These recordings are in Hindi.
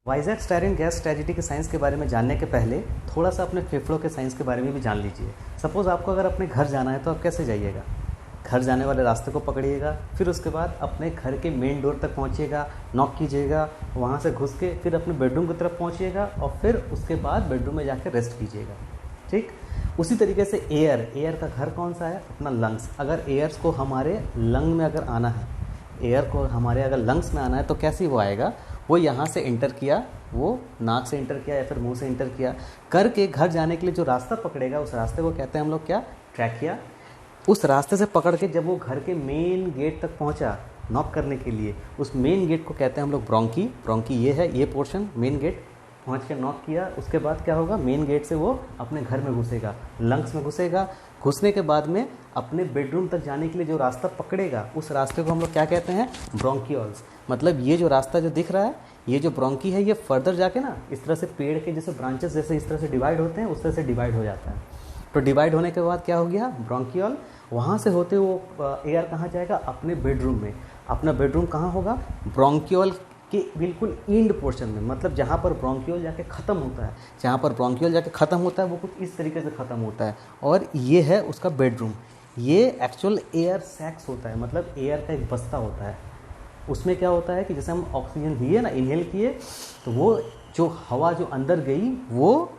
वाइजैक स्टायरीन गैस ट्रेजिडी के साइंस के बारे में जानने के पहले थोड़ा सा अपने फेफड़ों के साइंस के बारे में भी जान लीजिए। सपोज़ आपको अगर अपने घर जाना है तो आप कैसे जाइएगा? घर जाने वाले रास्ते को पकड़िएगा, फिर उसके बाद अपने घर के मेन डोर तक पहुंचिएगा, नॉक कीजिएगा, वहां से घुस के फिर अपने बेडरूम की तरफ पहुंचिएगा और फिर उसके बाद बेडरूम में जाकर रेस्ट कीजिएगा। ठीक उसी तरीके से एयर का घर कौन सा है? अपना लंग्स। अगर एयर्स को हमारे लंग में अगर आना है, एयर को हमारे अगर लंग्स में आना है तो कैसे वो आएगा? वो यहाँ से इंटर किया, वो नाक से इंटर किया या फिर मुंह से इंटर किया करके घर जाने के लिए जो रास्ता पकड़ेगा उस रास्ते को कहते हैं हम लोग क्या? ट्रैकिया। उस रास्ते से पकड़ के जब वो घर के मेन गेट तक पहुंचा नॉक करने के लिए, उस मेन गेट को कहते हैं हम लोग ब्रोंकी। ब्रोंकी ये है, ये पोर्शन मेन गेट पहुंच के नॉक किया। उसके बाद क्या होगा? मेन गेट से वो अपने घर में घुसेगा, लंग्स में घुसेगा। घुसने के बाद में अपने बेडरूम तक जाने के लिए जो रास्ता पकड़ेगा उस रास्ते को हम लोग क्या कहते हैं? ब्रोंकियोल्स। मतलब ये जो रास्ता जो दिख रहा है, ये जो ब्रोंकी है, ये फर्दर जाके ना इस तरह से पेड़ के जैसे ब्रांचेस जैसे इस तरह से डिवाइड होते हैं, उस तरह से डिवाइड हो जाता है। तो डिवाइड होने के बाद क्या हो गया? ब्रोंकियोल। वहाँ से होते वो एयर कहाँ जाएगा? अपने बेडरूम में। अपना बेडरूम कहाँ होगा? ब्रोंकियोल के बिल्कुल एंड पोर्शन में, मतलब जहाँ पर ब्रोंकियोल जाके ख़त्म होता है। जहाँ पर ब्रोंकियोल जाके ख़त्म होता है वो कुछ इस तरीके से ख़त्म होता है और ये है उसका बेडरूम। ये एक्चुअल एयर सैक्स होता है, मतलब एयर का एक बस्ता होता है। उसमें क्या होता है कि जैसे हम ऑक्सीजन लिए ना, इनहेल किए, तो वो जो हवा जो अंदर गई वो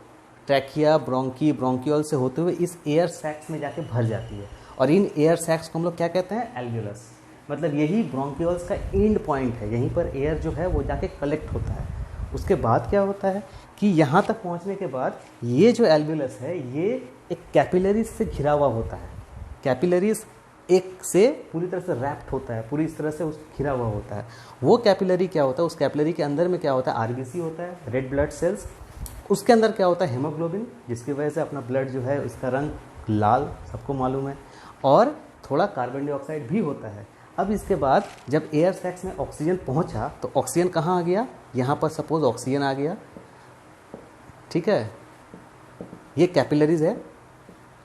ट्रैकिया, ब्रोंकी, ब्रोंकियोल से होते हुए इस एयर सैक्स में जाके भर जाती है और इन एयर सैक्स को हम लोग क्या कहते हैं? एल्वियोलस। मतलब यही ब्रोंकियोल्स का एंड पॉइंट है, यहीं पर एयर जो है वो जाके कलेक्ट होता है। उसके बाद क्या होता है कि यहाँ तक पहुँचने के बाद ये जो एल्वियोलस है ये एक कैपिलरीज से घिरा हुआ होता है। कैपिलरीज एक से पूरी तरह से रैप्ड होता है, पूरी इस तरह से उस घिरा हुआ होता है। वो कैपिलरी क्या होता है? उस कैपिलरी के अंदर में क्या होता है? आरबीसी होता है, रेड ब्लड सेल्स। उसके अंदर क्या होता है? हीमोग्लोबिन, जिसकी वजह से अपना ब्लड जो है उसका रंग लाल, सबको मालूम है। और थोड़ा कार्बन डाइऑक्साइड भी होता है। अब इसके बाद जब एयर सैक्स में ऑक्सीजन पहुंचा तो ऑक्सीजन कहाँ आ गया? यहाँ पर सपोज ऑक्सीजन आ गया, ठीक है, ये कैपिलरीज है।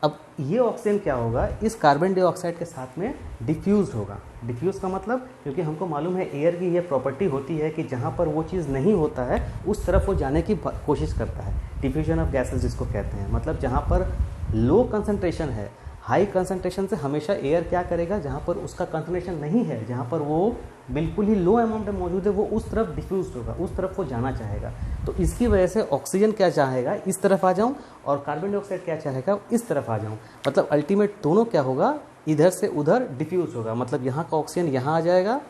अब ये ऑक्सीजन क्या होगा? इस कार्बन डाइऑक्साइड के साथ में डिफ्यूज होगा। डिफ्यूज का मतलब, क्योंकि हमको मालूम है एयर की ये प्रॉपर्टी होती है कि जहाँ पर वो चीज़ नहीं होता है उस तरफ वो जाने की कोशिश करता है। डिफ्यूजन ऑफ गैसेस जिसको कहते हैं, मतलब जहाँ पर लो कंसंट्रेशन है, हाई कंसंट्रेशन से हमेशा एयर क्या करेगा? जहाँ पर उसका कंसंट्रेशन नहीं है, जहाँ पर वो बिल्कुल ही लो अमाउंट में मौजूद है, वो उस तरफ डिफ्यूज होगा, उस तरफ वो जाना चाहेगा। तो इसकी वजह से ऑक्सीजन क्या चाहेगा? इस तरफ आ जाऊँ, और कार्बन डाइऑक्साइड क्या चाहेगा? इस तरफ आ जाऊँ। मतलब अल्टीमेट दोनों क्या होगा? इधर से उधर डिफ्यूज होगा। मतलब यहाँ का ऑक्सीजन यहाँ आ जाएगा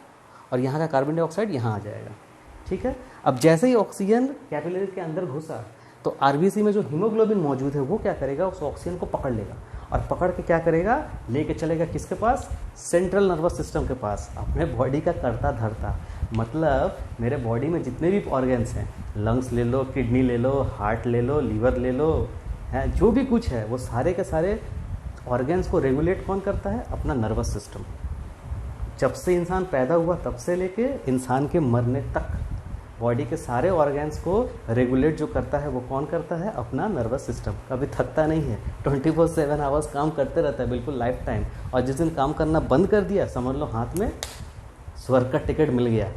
और यहाँ का कार्बन डाइऑक्साइड यहाँ आ जाएगा। ठीक है। अब जैसे ही ऑक्सीजन कैपिलरी के अंदर घुसा तो आरबीसी में जो हीमोग्लोबिन मौजूद है वो क्या करेगा? उस ऑक्सीजन को पकड़ लेगा और पकड़ के क्या करेगा? लेके चलेगा किसके पास? सेंट्रल नर्वस सिस्टम के पास, अपने बॉडी का करता धरता। मतलब मेरे बॉडी में जितने भी ऑर्गन्स हैं, लंग्स ले लो, किडनी ले लो, हार्ट ले लो, लीवर ले लो, है जो भी कुछ है, वो सारे के सारे ऑर्गन्स को रेगुलेट कौन करता है? अपना नर्वस सिस्टम। जब से इंसान पैदा हुआ तब से लेके इंसान के मरने तक बॉडी के सारे ऑर्गन्स को रेगुलेट जो करता है वो कौन करता है? अपना नर्वस सिस्टम। कभी थकता नहीं है, 24/7 आवर्स काम करते रहता है, बिल्कुल लाइफ टाइम। और जिस दिन काम करना बंद कर दिया, समझ लो हाथ में स्वर्ग का टिकट मिल गया।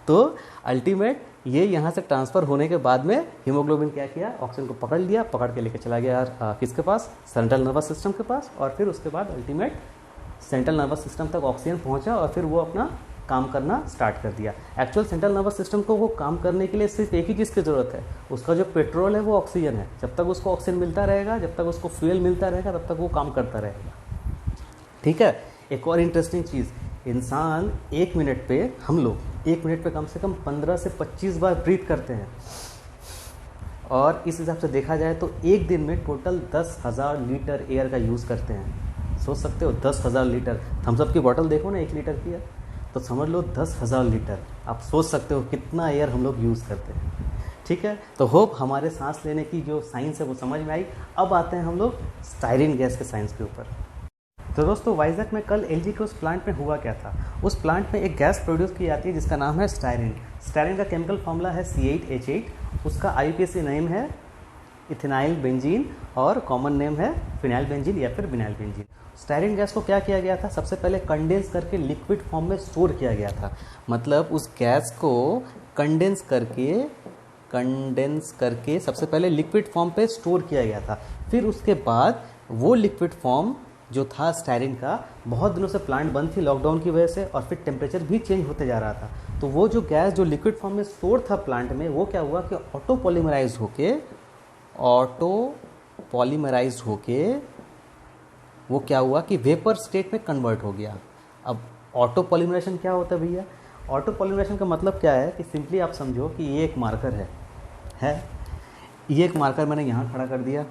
तो अल्टीमेट ये यहाँ से ट्रांसफ़र होने के बाद में हीमोग्लोबिन क्या किया? ऑक्सीजन को पकड़ लिया, पकड़ के लेके चला गया किसके पास? सेंट्रल नर्वस सिस्टम के पास। और फिर उसके बाद अल्टीमेट सेंट्रल नर्वस सिस्टम तक ऑक्सीजन पहुँचा और फिर वो अपना काम करना स्टार्ट कर दिया। एक्चुअल सेंट्रल नर्वस सिस्टम को वो काम करने के लिए सिर्फ एक ही चीज़ की ज़रूरत है, उसका जो पेट्रोल है वो ऑक्सीजन है। जब तक उसको ऑक्सीजन मिलता रहेगा, जब तक उसको फ्यूल मिलता रहेगा, तब तक वो काम करता रहेगा। ठीक है। एक और इंटरेस्टिंग चीज़, इंसान 1 मिनट पे, हम लोग 1 मिनट पे कम से कम 15 से 25 बार ब्रीथ करते हैं। और इस हिसाब से देखा जाए तो एक दिन में टोटल 10,000 लीटर एयर का यूज़ करते हैं। सोच सकते हो 10,000 लीटर। थम्सअप की बोतल देखो ना, 1 लीटर की है, तो समझ लो 10,000 लीटर। आप सोच सकते हो कितना एयर हम लोग यूज़ करते हैं। ठीक है। तो होप हमारे सांस लेने की जो साइंस है वो समझ में आई। अब आते हैं हम लोग स्टायरीन गैस के साइंस के ऊपर। तो दोस्तों, वाइजैक में कल एलजी के उस प्लांट में हुआ क्या था? उस प्लांट में एक गैस प्रोड्यूस की जाती है जिसका नाम है स्टायरीन। स्टायरीन का केमिकल फॉर्मूला है C8H8। उसका आईयूपीएसी नेम है इथेनाइल बेंजीन और कॉमन नेम है फिनाइल बेंजीन या फिर विनाइल बेंजीन। स्टायरीन गैस को क्या किया गया था, सबसे पहले कंडेंस करके लिक्विड फॉर्म में स्टोर किया गया था। मतलब उस गैस को कंडेंस करके सबसे पहले लिक्विड फॉर्म पे स्टोर किया गया था। फिर उसके बाद वो लिक्विड फॉर्म जो था स्टायरीन का, बहुत दिनों से प्लांट बंद थी लॉकडाउन की वजह से, और फिर टेम्परेचर भी चेंज होते जा रहा था। तो वो जो गैस जो लिक्विड फॉर्म में स्टोर था प्लांट में, वो क्या हुआ कि ऑटो पॉलीमराइज होके वो क्या हुआ कि वेपर स्टेट में कन्वर्ट हो गया। अब ऑटो पॉलीमराइजेशन क्या होता है भैया? ऑटो पॉलीमराइजेशन का मतलब क्या है कि सिंपली आप समझो कि ये एक मार्कर है ये एक मार्कर मैंने यहाँ खड़ा कर दिया,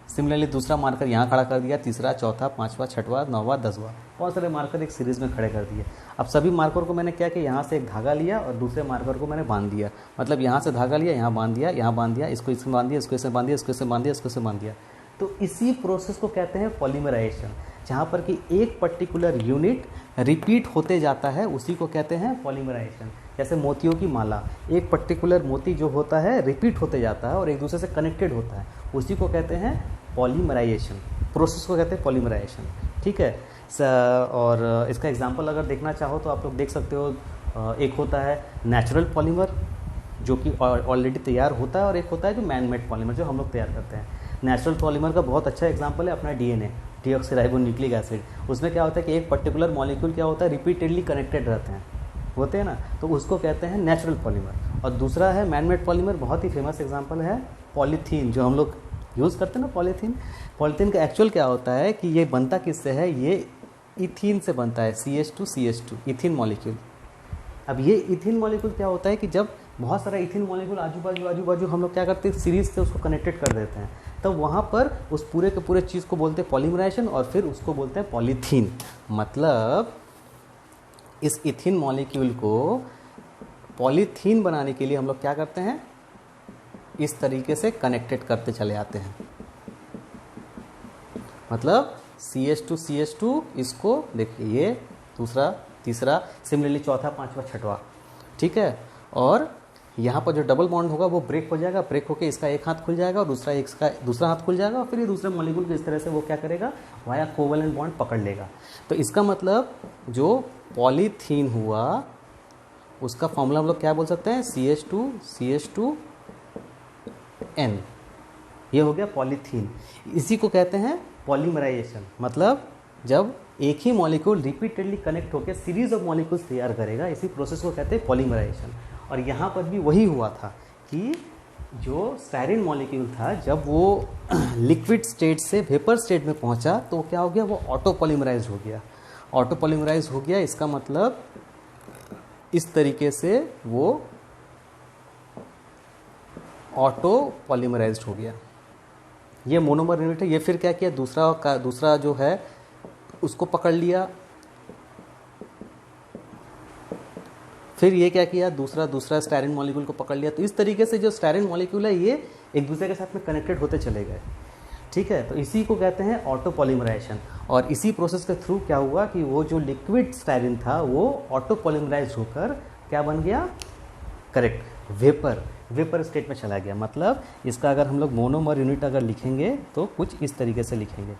सिमिलरली दूसरा मार्कर यहाँ खड़ा कर दिया, तीसरा, चौथा, पाँचवा, छठवां, नौवां, 10वां, बहुत सारे मार्कर एक सीरीज़ में खड़े कर दिए। अब सभी मार्कर को मैंने क्या किया, यहाँ से एक धागा लिया और दूसरे मार्कर को मैंने बांध दिया। मतलब यहाँ से धागा लिया, यहाँ बांध दिया, यहाँ बांध दिया, इसको इसमें बांध दिया, इसको इसमें बांध दिया, इसको इसमें बांध दिया, इसको इसमें बांध दिया। तो इसी प्रोसेस को कहते हैं पॉलीमराइजेशन, जहाँ पर कि एक पर्टिकुलर यूनिट रिपीट होते जाता है, उसी को कहते हैं पॉलीमराइजेशन। जैसे मोतियों की माला, एक पर्टिकुलर मोती जो होता है रिपीट होते जाता है और एक दूसरे से कनेक्टेड होता है, उसी को कहते हैं पॉलीमराइजेशन, प्रोसेस को कहते हैं पॉलीमराइजेशन। ठीक है। और इसका एग्जांपल अगर देखना चाहो तो आप लोग देख सकते हो। एक होता है नेचुरल पॉलीमर जो कि ऑलरेडी तैयार होता है, और एक होता है जो मैन मेड पॉलीमर जो हम लोग तैयार करते हैं। नेचुरल पॉलीमर का बहुत अच्छा एग्जांपल है अपना डीएनए, डीऑक्सीराइबोन्यूक्लिक एसिड। उसमें क्या होता है कि एक पर्टिकुलर मॉलिक्यूल क्या होता है, रिपीटेडली कनेक्टेड होते हैं ना, तो उसको कहते हैं नेचुरल पॉलीमर। और दूसरा है मैन मेड पॉलीमर, बहुत ही फेमस एग्जांपल है पॉलीथीन, जो हम लोग यूज़ करते हैं ना पॉलीथीन का एक्चुअल क्या होता है कि ये बनता किससे है, ये इथीन से बनता है, CH2 इथीन मॉलिक्यूल। अब ये इथीन मॉलिक्यूल क्या होता है कि जब बहुत सारा इथीन मॉलिक्यूल आजू बाजू हम लोग क्या करते हैं, सीरीज से उसको कनेक्टेड कर देते हैं, तब वहाँ पर उस पूरे के पूरे चीज़ को बोलते हैं पॉलीमराइजेशन, और फिर उसको बोलते हैं पॉलीथीन। मतलब इस इथीन मॉलिक्यूल को पॉलीथीन बनाने के लिए हम लोग क्या करते हैं, इस तरीके से कनेक्टेड करते चले आते हैं। मतलब CH2 इसको देखिए, ये दूसरा, तीसरा, सिमिलरली चौथा, पांचवा, छठवां। ठीक है। और यहाँ पर जो डबल बॉन्ड होगा वो ब्रेक हो जाएगा, ब्रेक होकर इसका एक हाथ खुल जाएगा और इसका दूसरा हाथ खुल जाएगा, और फिर ये दूसरे मॉलिक्यूल को इस तरह से वो क्या करेगा, वाया कोवेलेंट बॉन्ड पकड़ लेगा। तो इसका मतलब जो पॉलीथीन हुआ उसका फॉर्मूला हम लोग क्या बोल सकते हैं, CH2N, ये हो गया पॉलीथीन। इसी को कहते हैं पॉलीमराइजेशन। मतलब जब एक ही मॉलिक्यूल रिपीटेडली कनेक्ट होकर सीरीज ऑफ मॉलिक्यूल्स तैयार करेगा, इसी प्रोसेस को कहते हैं पॉलीमराइजेशन। और यहाँ पर भी वही हुआ था कि जो स्टायरीन मॉलिक्यूल था, जब वो लिक्विड स्टेट से वेपर स्टेट में पहुँचा तो क्या हो गया, वो ऑटो पॉलीमराइज हो गया। ऑटो पॉलीमराइज हो गया, इसका मतलब इस तरीके से वो ऑटो पॉलीमराइज्ड हो गया। ये मोनोमर यूनिट है। ये फिर क्या किया, दूसरा जो है उसको पकड़ लिया, फिर ये क्या किया, दूसरा स्टायरीन मॉलिक्यूल को पकड़ लिया। तो इस तरीके से जो स्टायरीन मॉलिक्यूल है ये एक दूसरे के साथ में कनेक्टेड होते चले गए। ठीक है। तो इसी को कहते हैं ऑटो पॉलीमराइजेशन। और इसी प्रोसेस के थ्रू क्या हुआ कि वो जो लिक्विड स्टायरीन था वो ऑटो पॉलीमराइज होकर क्या बन गया, करेक्ट, वेपर स्टेट में चला गया। मतलब इसका अगर हम लोग मोनोमर यूनिट अगर लिखेंगे तो कुछ इस तरीके से लिखेंगे,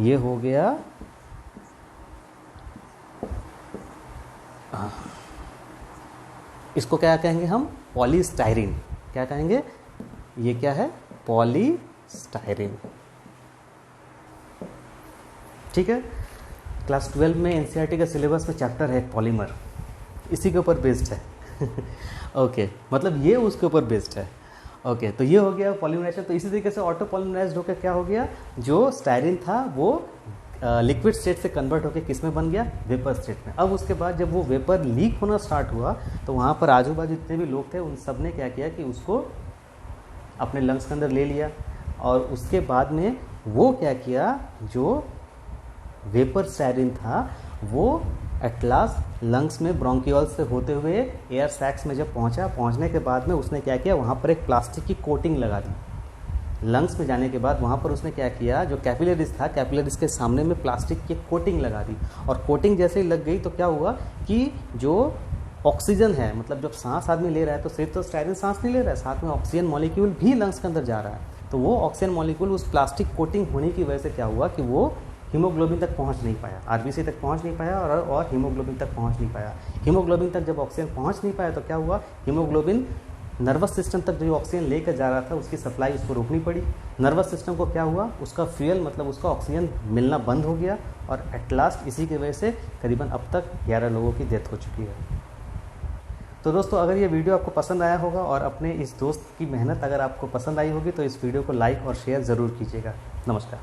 ये हो गया इसको क्या कहेंगे हम, पॉलीस्टायरीन। क्या कहेंगे, ये क्या है, पॉलीस्टायरीन। ठीक है। क्लास 12 में एनसीईआरटी के सिलेबस में चैप्टर है पॉलीमर, इसी के ऊपर बेस्ड है। ओके, मतलब ये उसके ऊपर बेस्ड है। ओके, तो ये हो गया पॉलीमराइजेशन। तो इसी तरीके से ऑटो पॉलीमराइज्ड होकर क्या हो गया, जो स्टायरीन था वो लिक्विड स्टेट से कन्वर्ट होकर किस में बन गया, वेपर स्टेट में। अब उसके बाद जब वो वेपर लीक होना स्टार्ट हुआ तो वहाँ पर आजू बाजू जितने भी लोग थे उन सब ने क्या किया कि उसको अपने लंग्स के अंदर ले लिया, और उसके बाद में वो क्या किया, जो वेपर स्टायरीन था वो एट लास्ट लंग्स में ब्रोंकियोल से होते हुए एयर सैक्स में जब पहुंचने के बाद में उसने क्या किया, वहाँ पर एक प्लास्टिक की कोटिंग लगा दी। लंग्स में जाने के बाद वहाँ पर उसने क्या किया, जो कैपिलरीज था, कैपिलरीज के सामने में प्लास्टिक की कोटिंग लगा दी। और कोटिंग जैसे ही लग गई तो क्या हुआ कि जो ऑक्सीजन है, मतलब जब सांस आदमी ले रहा है तो सिर्फ तो स्टायरीन सांस नहीं ले रहा है, साथ में ऑक्सीजन मॉलिक्यूल भी लंग्स के अंदर जा रहा है। तो वो ऑक्सीजन मॉलिक्यूल उस प्लास्टिक कोटिंग होने की वजह से क्या हुआ कि वो हीमोग्लोबिन तक पहुंच नहीं पाया, आरबीसी तक पहुंच नहीं पाया और हीमोग्लोबिन तक पहुंच नहीं पाया। हीमोग्लोबिन तक जब ऑक्सीजन पहुंच नहीं पाया तो क्या हुआ, हीमोग्लोबिन नर्वस सिस्टम तक जो ऑक्सीजन लेकर जा रहा था उसकी सप्लाई उसको रोकनी पड़ी। नर्वस सिस्टम को क्या हुआ, उसका फ्यूल मतलब उसका ऑक्सीजन मिलना बंद हो गया और एट लास्ट इसी की वजह से करीबन अब तक 11 लोगों की डेथ हो चुकी है। तो दोस्तों अगर ये वीडियो आपको पसंद आया होगा और अपने इस दोस्त की मेहनत अगर आपको पसंद आई होगी तो इस वीडियो को लाइक और शेयर ज़रूर कीजिएगा। नमस्कार।